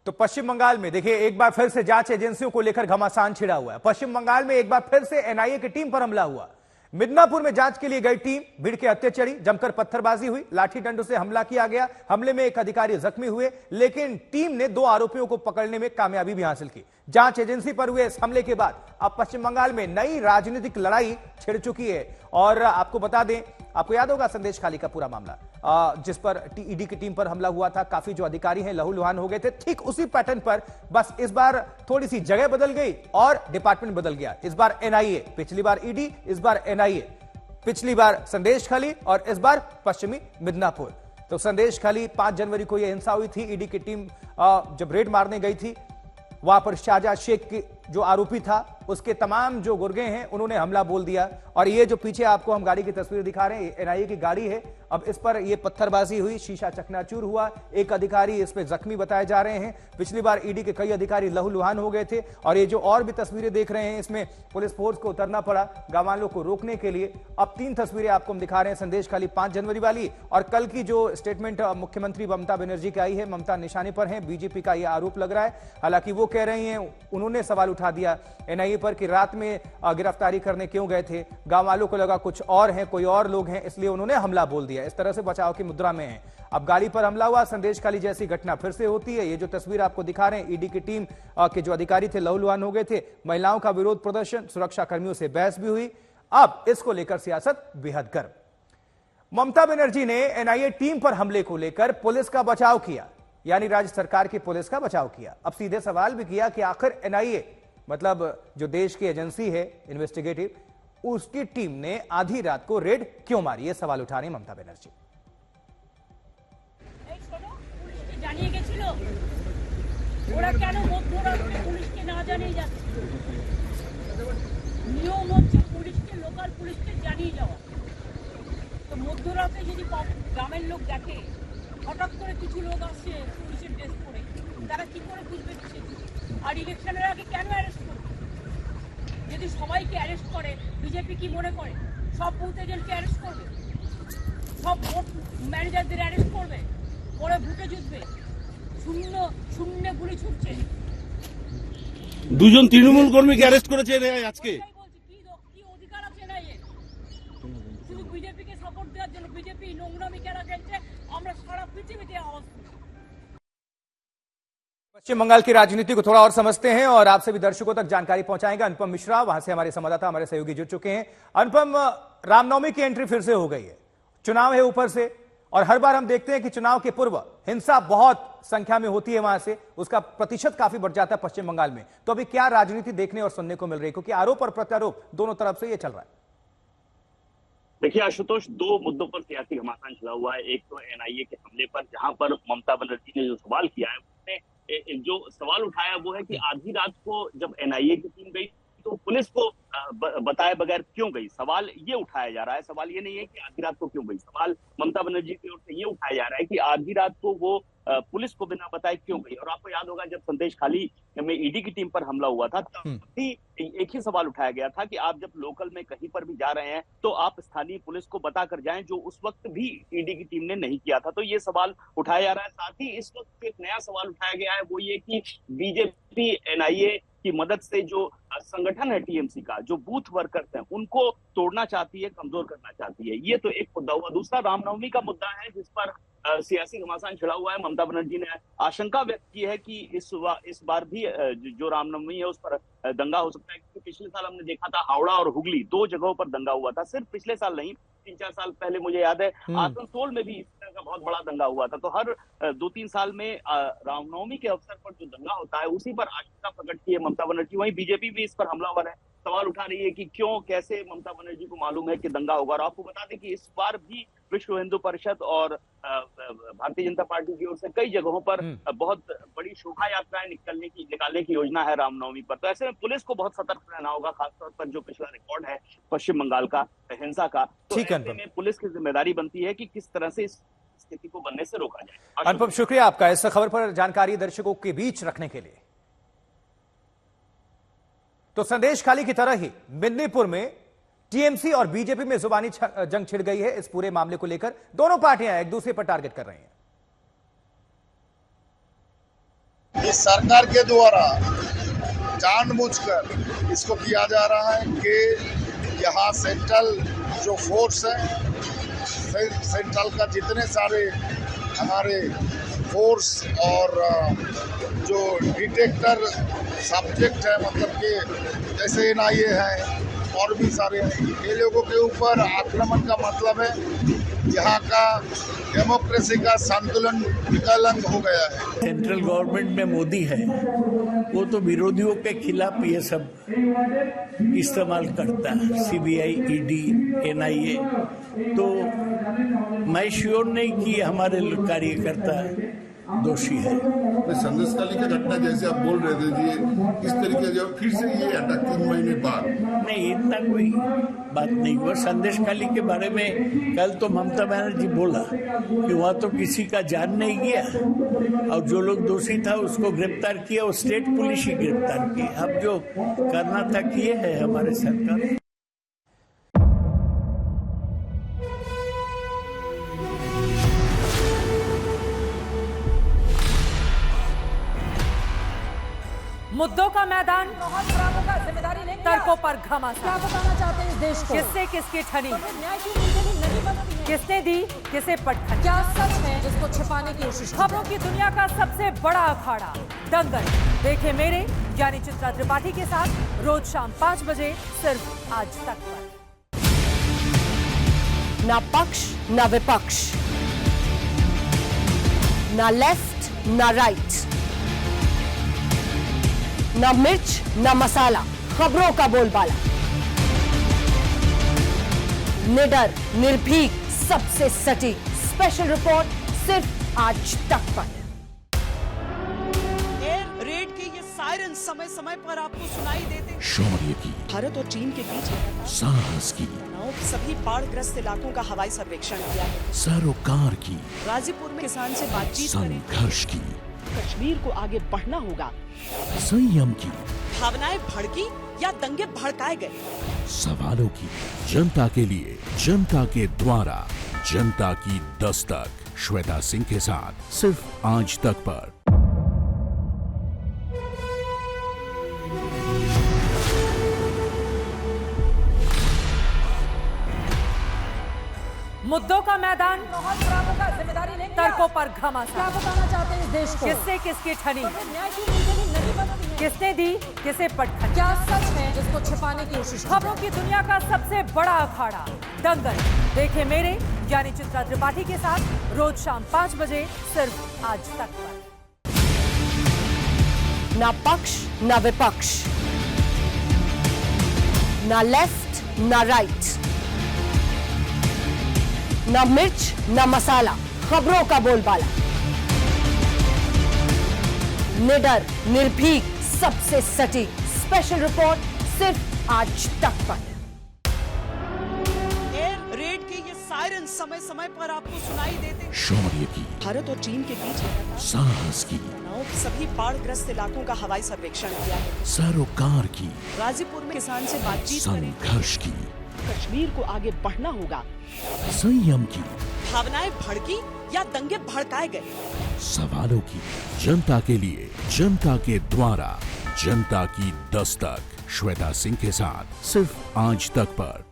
तो पश्चिम बंगाल में देखिए एक बार फिर से जांच एजेंसियों को लेकर घमासान छिड़ा हुआ है। पश्चिम बंगाल में एक बार फिर से एनआईए की टीम पर हमला हुआ। मिदनापुर में जांच के लिए गई टीम भीड़ के हत्या चढ़ी, जमकर पत्थरबाजी हुई, लाठी डंडों से हमला किया गया। हमले में एक अधिकारी जख्मी हुए, लेकिन टीम ने 2 आरोपियों को पकड़ने में कामयाबी भी हासिल की। जांच एजेंसी पर हुए इस हमले के बाद अब पश्चिम बंगाल में नई राजनीतिक लड़ाई छिड़ चुकी है। और आपको बता दें, आपको याद होगा संदेश खाली का पूरा मामला, जिस पर ईडी की टीम पर हमला हुआ था। काफी जो अधिकारी हैं लहूलुहान हो गए थे। ठीक उसी पैटर्न पर बस इस बार थोड़ी सी जगह बदल गई और डिपार्टमेंट बदल गया। इस बार एनआईए, पिछली बार ईडी, इस बार एनआईए। पिछली बार संदेश खाली और इस बार पश्चिमी मिदनापुर। तो संदेश खाली 5 जनवरी को यह हिंसा हुई थी। ईडी की टीम जब रेड मारने गई थी, वहां पर शाहजहां शेख की जो आरोपी था उसके तमाम जो गुर्गे हैं उन्होंने हमला बोल दिया। और ये जो पीछे आपको हम गाड़ी की तस्वीर दिखा रहे हैं, एनआईए की गाड़ी है। अब इस पर ये पत्थरबाजी हुई, शीशा चकनाचूर हुआ, एक अधिकारी इस पे जख्मी बताए जा रहे हैं। पिछली बार ईडी के कई अधिकारी लहूलुहान हो गए थे। और ये जो और भी तस्वीरें देख रहे हैं, इसमें पुलिस फोर्स को उतरना पड़ा गांव वालों को रोकने के लिए। अब 3 तस्वीरें आपको हम दिखा रहे हैं, संदेश खाली 5 जनवरी वाली और कल की जो स्टेटमेंट मुख्यमंत्री ममता बनर्जी की आई है। ममता निशाने पर है, बीजेपी का यह आरोप लग रहा है। हालांकि वो कह रही हैं, उन्होंने सवाल उठा दिया एनआईए पर कि रात में गिरफ्तारी करने क्यों गए थे। गांव वालों को लगा कुछ और हैं, कोई और लोग हैं, इसलिए उन्होंने हमला बोल दिया। इस तरह से बचाव की मुद्रा में है। अब गाड़ी पर हमला हुआ, संदेश खाली जैसी घटना फिर से होती है। ये जो तस्वीर आपको दिखा रहे हैं, ईडी की टीम के जो अधिकारी थे लहूलुहान हो गए थे। महिलाओं का विरोध प्रदर्शन, सुरक्षा कर्मियों से बहस भी हुई। अब इसको लेकर सियासत बेहद गर्म। ममता बनर्जी ने एनआईए टीम पर हमले को लेकर पुलिस का बचाव किया, यानी राज्य सरकार की पुलिस का बचाव किया। अब सीधे सवाल भी किया कि आखिर एनआईए मतलब जो देश की एजेंसी है इन्वेस्टिगेटिव, उसकी टीम ने आधी रात को रेड क्यों मारी? ये सवाल उठा रही ममता बनर्जी। জানিয়ে গেছিল ওরা কেন মধ্যরাত্রে পুলিশকে না জানিয়ে যাচ্ছে? নিয়ম হচ্ছে পুলিশকে, লোকাল পুলিশকে জানিয়ে যাওয়া। তো মধ্যরাতে যদি গ্রামের লোক দেখে হঠাৎ করে কিছু লোক আসছে পুলিশের ড্রেস পরে, তারা কি করে বুঝবে? আর ইলেকশনের আগে কেন অ্যারেস্ট করবে? যদি সবাইকে অ্যারেস্ট করে, বিজেপি কি মনে করে সব বুথ এজেন্টকে অ্যারেস্ট করবে? সব ভোট ম্যানেজারদের অ্যারেস্ট করবে? পরে ভোটে জিতবে? শূন্য শূন্য গুলি ছুটছে। 2 তৃণমূল কর্মীকে অ্যারেস্ট করেছে আজকে। কি অধিকার আছে না? শুধু বিজেপিকে সাপোর্ট দেওয়ার জন্য বিজেপি নোংরামি কেনা খেলছে, আমরা সারা পৃথিবীতে আওয়াজ। पश्चिम बंगाल की राजनीति को थोड़ा और समझते हैं और आपसे भी दर्शकों तक जानकारी पहुंचाएंगे। अनुपम मिश्रा वहां से हमारे संवाददाता, हमारे सहयोगी जुड़ चुके हैं। अनुपम, रामनवमी की एंट्री फिर से हो गई है, चुनाव है ऊपर से, और हर बार हम देखते हैं कि चुनाव के पूर्व हिंसा बहुत संख्या में होती है, वहां से उसका प्रतिशत काफी बढ़ जाता है पश्चिम बंगाल में। तो अभी क्या राजनीति देखने और सुनने को मिल रही है, क्योंकि आरोप और प्रत्यारोप दोनों तरफ से यह चल रहा है? देखिए आशुतोष, 2 मुद्दों पर सियासी घमासान चला हुआ है। एक तो एनआईए के हमले पर, जहां पर ममता बनर्जी ने जो सवाल किया है, उसने जो सवाल उठाया वो है कि आधी रात को जब एनआईए की टीम गई तो पुलिस को बताए बगैर क्यों गई। सवाल ये उठाया जा रहा है, सवाल ये नहीं है कि आधी रात को क्यों गई, सवाल ममता बनर्जी की ओर से ये उठाया जा रहा है कि आधी रात को वो पुलिस को बिना बताए क्यों गई। और आपको याद होगा जब संदेश खाली में ईडी की टीम पर हमला हुआ था, तब भी एक ही सवाल उठाया गया था कि आप जब लोकल में कहीं पर भी जा रहे हैं तो आप स्थानीय पुलिस को बता कर जाएं, जो उस वक्त भी ईडी की टीम ने नहीं किया था। तो ये सवाल उठाया जा रहा है। साथ ही इस वक्त एक नया सवाल उठाया गया है, वो ये कि बीजेपी एनआईए की मदद से जो संगठन है टीएमसी का, जो बूथ वर्कर्स हैं, उनको तोड़ना चाहती है, कमजोर करना चाहती है। ये तो एक मुद्दा हुआ। दूसरा रामनवमी का मुद्दा है, जिस पर सियासी घमासान छिड़ा हुआ है। ममता बनर्जी ने आशंका व्यक्त की है कि इस बार भी जो रामनवमी है उस पर दंगा हो सकता है, क्योंकि पिछले साल हमने देखा था हावड़ा और हुगली 2 जगहों पर दंगा हुआ था। सिर्फ पिछले साल नहीं, 3-4 साल पहले मुझे याद है आसनसोल में भी इस तरह का बहुत बड़ा दंगा हुआ था। तो हर 2-3 साल में रामनवमी के अवसर पर जो दंगा होता है, उसी पर आशंका प्रकट की है ममता बनर्जी। वहीं बीजेपी भी इस पर हमलावर है, सवाल उठा रही है कि क्यों, कैसे ममता बनर्जी को मालूम है कि दंगा होगा। और आपको बता दें कि इस बार भी विश्व हिंदू परिषद और भारतीय जनता पार्टी की ओर से कई जगहों पर बहुत बड़ी शोभा यात्राएं निकालने की योजना है रामनवमी पर। तो ऐसे में पुलिस को बहुत सतर्क रहना होगा, खासतौर पर जो पिछला रिकॉर्ड है पश्चिम बंगाल का हिंसा का। तो ऐसे में पुलिस की जिम्मेदारी बनती है कि किस तरह से इस स्थिति को बनने से रोका जाए। अनुपम, शुक्रिया आपका इस खबर पर जानकारी दर्शकों के बीच रखने के लिए। तो संदेश खाली की तरह ही मिदनीपुर में टीएमसी और बीजेपी में जुबानी जंग छिड़ गई है। इस पूरे मामले को लेकर दोनों पार्टियां एक दूसरे पर टारगेट कर रही हैं। ये सरकार के द्वारा जानबूझकर इसको किया जा रहा है कि यहाँ सेंट्रल जो फोर्स है, सेंट्रल का जितने सारे हमारे फोर्स और जो डिटेक्टर सब्जेक्ट है, मतलब कि जैसे एनआईए है और भी सारे हैं, ये लोगों के ऊपर आक्रमण का मतलब है यहाँ का डेमोक्रेसी का संतुलन विकलन हो गया है। सेंट्रल गवर्नमेंट में मोदी है, वो तो विरोधियों के खिलाफ ये सब इस्तेमाल करता है, सीबीआई, ईडी, एनआईए। तो मैं श्योर नहीं कि हमारे कार्यकर्ता दोषी है। संदेशखाली का घटना जैसे आप बोल रहे थे जी, इस तरीके से फिर से ये अटैक 3 महीने बाद नहीं, इतना कोई बात नहीं हुआ। संदेशखाली के बारे में कल तो ममता बनर्जी बोला कि वहाँ तो किसी का जान नहीं गया और जो लोग दोषी था उसको गिरफ्तार किया, वो स्टेट पुलिस ही गिरफ्तार की। अब जो करना था किए है हमारे सरकार। मुद्दों का मैदान, जिम्मेदारी लेंगे तर्कों पर घमासान। क्या बताना चाहते हैं इस देश को? किससे किसकी ठनी, न्याय की नीति नहीं बनती है। किसने दी किसे पटखनी। क्या सच है जिसको छिपाने की कोशिश? खबरों की दुनिया का सबसे बड़ा अखाड़ा दंगल देखे मेरे यानी चित्रा त्रिपाठी के साथ रोज शाम 5 बजे सिर्फ आज तक पर। ना पक्ष ना विपक्ष, ना लेफ्ट ना राइट, ना मिर्च ना मसाला, खबरों का बोलबाला। निडर, निर्भीक, सबसे सटीक स्पेशल रिपोर्ट सिर्फ आज तक पर। एयर रेड के ये सायरन समय समय पर आपको सुनाई देते। शौर्य की, भारत और चीन के बीच साहस की, सभी बाढ़ग्रस्त इलाकों का हवाई सर्वेक्षण किया। सरोकार की, गाजीपुर में किसान से बातचीत करें। संघर्ष की, कश्मीर को आगे बढ़ना होगा। संयम की, भावनाएं भड़की या दंगे भड़काए गए। सवालों की, जनता के लिए, जनता के द्वारा, जनता की दस्तक। श्वेता सिंह के साथ सिर्फ आज तक पर। मुद्दों का मैदान, जिम्मेदारी लेंगे तर्कों पर घमासान। क्या बताना चाहते हैं इस देश को? किससे किसकी ठनी, न्याय की नीति नहीं बनती है। किसने दी किसे पटखनी। क्या सच है जिसको छिपाने की कोशिश? खबरों की दुनिया का सबसे बड़ा अखाड़ा दंगल देखे मेरे यानी चित्रा त्रिपाठी के साथ रोज शाम 5 बजे सिर्फ आज तक पर। ना पक्ष ना विपक्ष, ना लेफ्ट ना राइट, ना मिर्च ना मसाला, खबरों का बोलबाला। निडर, निर्भीक, सबसे सटीक स्पेशल रिपोर्ट सिर्फ आज तक पर। एयर रेड के ये सायरन समय समय पर आपको सुनाई देते। शौर्य की, भारत और चीन के बीच साहस की, सभी बाढ़ग्रस्त इलाकों का हवाई सर्वेक्षण किया। सरोकार की, गाजीपुर में किसान से बातचीत करें। संघर्ष की, कश्मीर को आगे बढ़ना होगा। संयम की, भावनाएं भड़की या दंगे भड़काए गए। सवालों की, जनता के लिए, जनता के द्वारा, जनता की दस्तक। श्वेता सिंह के साथ सिर्फ आज तक पर।